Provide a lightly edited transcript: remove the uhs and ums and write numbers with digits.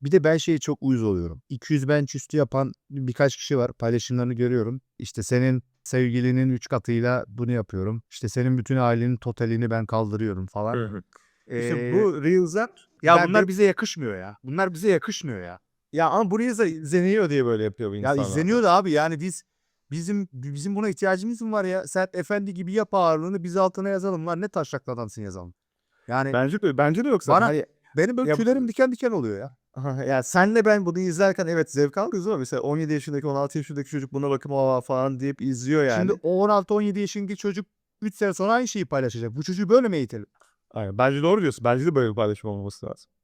Bir de ben şeye çok uyuz oluyorum. 200 bench üstü yapan birkaç kişi var. Paylaşımlarını görüyorum. İşte senin sevgilinin 3 katıyla bunu yapıyorum. İşte senin bütün ailenin totalini ben kaldırıyorum falan. Hı hı. İşte bu Reels'lar Ya bunlar bize yakışmıyor ya. Bunlar bize yakışmıyor ya. ya ama bu Reels'lar izleniyor diye böyle yapıyor bu Ya insanlar. izleniyor da abi yani bizim buna ihtiyacımız mı var ya? Sert efendi gibi yap ağırlığını biz altına yazalım. Var ne taşraklı adamsın yazalım. Yani Bence de yoksa. bana Hani benim böyle ya, tüylerim diken diken oluyor ya. ya senle ben bunu izlerken evet zevk alıyoruz ama mesela 17 yaşındaki 16 yaşındaki çocuk buna bakıp aa falan deyip izliyor yani. Şimdi o 16-17 yaşındaki çocuk 3 sene sonra aynı şeyi paylaşacak. Bu çocuğu böyle mi eğitelim? Aynen. Bence doğru diyorsun. Bence de böyle bir paylaşım olmaması lazım.